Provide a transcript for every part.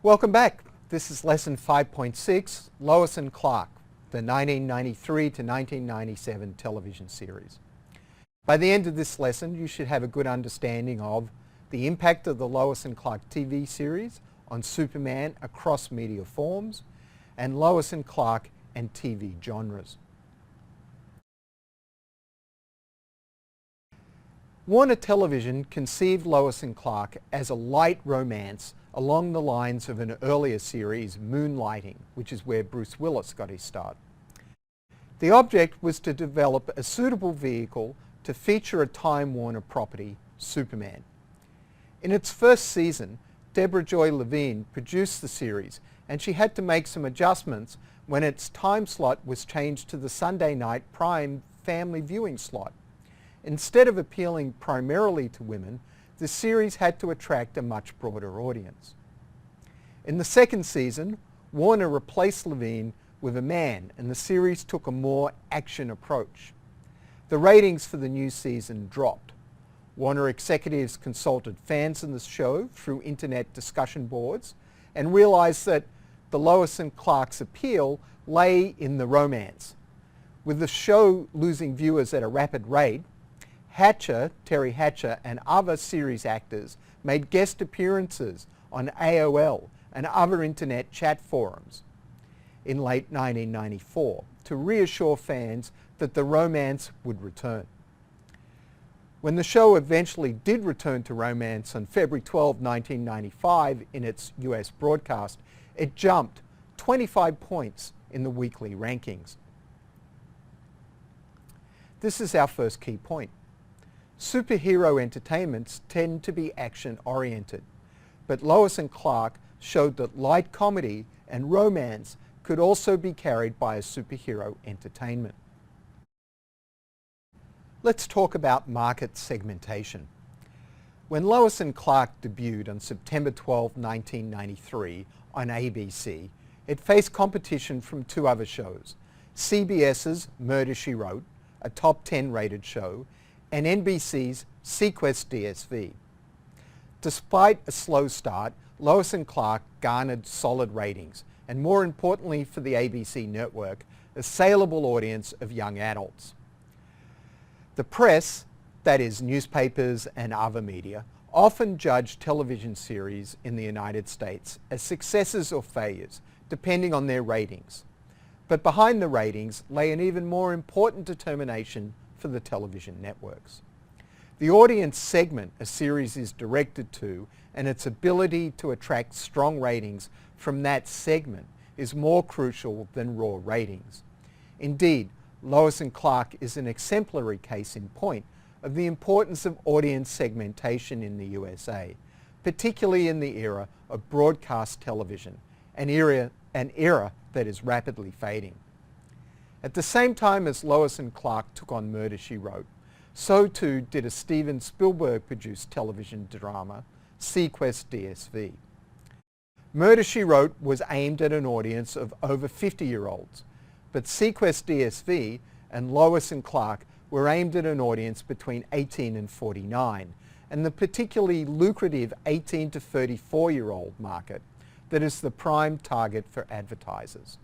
Welcome back. This is lesson 5.6, Lois and Clark, the 1993 to 1997 television series. By the end of this lesson, you should have a good understanding of the impact of the Lois and Clark TV series on Superman across media forms, and Lois and Clark and TV genres. Warner Television conceived Lois and Clark as a light romance along the lines of an earlier series, Moonlighting, which is where Bruce Willis got his start. The object was to develop a suitable vehicle to feature a Time Warner property, Superman. In its first season, Deborah Joy Levine produced the series, and she had to make some adjustments when its time slot was changed to the Sunday night prime family viewing slot. Instead of appealing primarily to women, the series had to attract a much broader audience. In the second season, Warner replaced Levine with a man, and the series took a more action approach. The ratings for the new season dropped. Warner executives consulted fans of the show through internet discussion boards and realized that the Lois and Clark's appeal lay in the romance. With the show losing viewers at a rapid rate, Terry Hatcher, and other series actors made guest appearances on AOL and other internet chat forums in late 1994 to reassure fans that the romance would return. When the show eventually did return to romance on February 12, 1995 in its US broadcast, it jumped 25 points in the weekly rankings. This is our first key point. Superhero entertainments tend to be action-oriented, but Lois and Clark showed that light comedy and romance could also be carried by a superhero entertainment. Let's talk about market segmentation. When Lois and Clark debuted on September 12, 1993 on ABC, it faced competition from two other shows, CBS's Murder, She Wrote, a top 10 rated show, and NBC's seaQuest DSV. Despite a slow start, Lois and Clark garnered solid ratings, and more importantly for the ABC network, a saleable audience of young adults. The press, that is newspapers and other media, often judge television series in the United States as successes or failures, depending on their ratings. But behind the ratings lay an even more important determination for the television networks. The audience segment a series is directed to and its ability to attract strong ratings from that segment is more crucial than raw ratings. Indeed, Lois and Clark is an exemplary case in point of the importance of audience segmentation in the USA, particularly in the era of broadcast television, an era that is rapidly fading. At the same time as Lois and Clark took on Murder, She Wrote, so too did a Steven Spielberg-produced television drama, seaQuest DSV. Murder, She Wrote was aimed at an audience of over 50-year-olds, but seaQuest DSV and Lois and Clark were aimed at an audience between 18 and 49, and the particularly lucrative 18 to 34-year-old market that is the prime target for advertisers.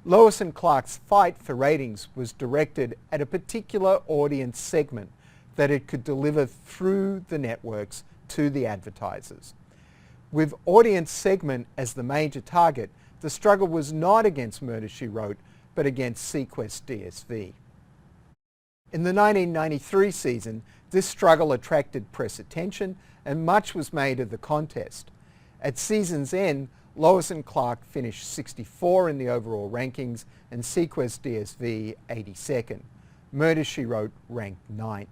Lois and Clark's fight for ratings was directed at a particular audience segment that it could deliver through the networks to the advertisers. With audience segment as the major target, the struggle was not against Murder, She Wrote, but against seaQuest DSV. In the 1993 season, this struggle attracted press attention and much was made of the contest. At season's end, Lois and Clark finished 64 in the overall rankings and seaQuest DSV 82nd. Murder, She Wrote ranked 9th.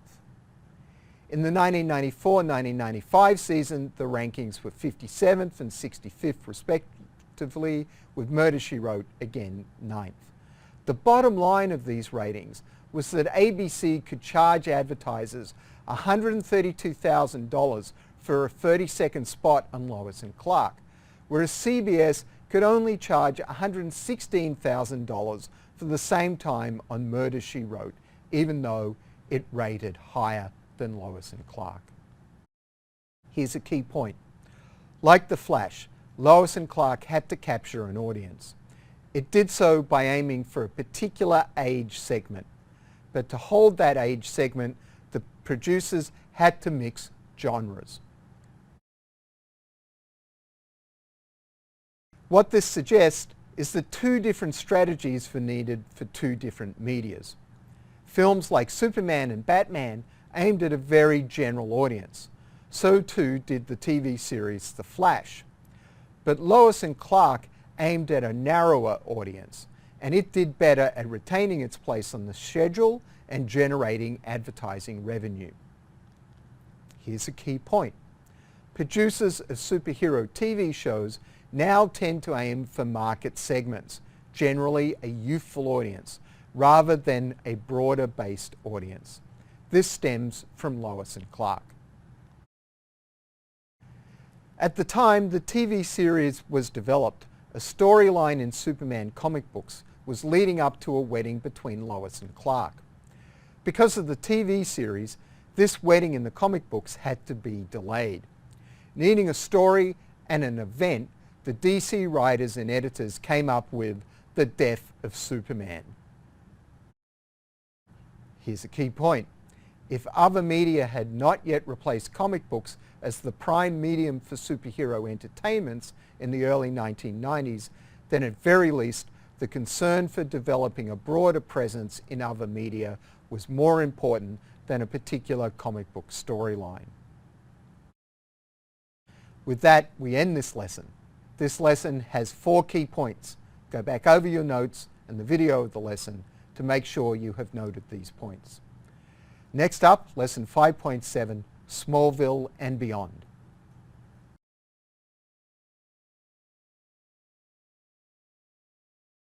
In the 1994-1995 season, the rankings were 57th and 65th respectively, with Murder, She Wrote again 9th. The bottom line of these ratings was that ABC could charge advertisers $132,000 for a 30-second spot on Lois and Clark, whereas CBS could only charge $116,000 for the same time on Murder, She Wrote, even though it rated higher than Lois and Clark. Here's a key point. Like The Flash, Lois and Clark had to capture an audience. It did so by aiming for a particular age segment. But to hold that age segment, the producers had to mix genres. What this suggests is that two different strategies were needed for two different medias. Films like Superman and Batman aimed at a very general audience. So too did the TV series The Flash. But Lois and Clark aimed at a narrower audience, and it did better at retaining its place on the schedule and generating advertising revenue. Here's a key point. Producers of superhero TV shows now tend to aim for market segments, generally a youthful audience, rather than a broader-based audience. This stems from Lois and Clark. At the time the TV series was developed, a storyline in Superman comic books was leading up to a wedding between Lois and Clark. Because of the TV series, this wedding in the comic books had to be delayed. Needing a story and an event, the DC writers and editors came up with the death of Superman. Here's a key point. If other media had not yet replaced comic books as the prime medium for superhero entertainments in the early 1990s, then at very least the concern for developing a broader presence in other media was more important than a particular comic book storyline. With that, we end this lesson. This lesson has 4 key points. Go back over your notes and the video of the lesson to make sure you have noted these points. Next up, lesson 5.7, Smallville and Beyond.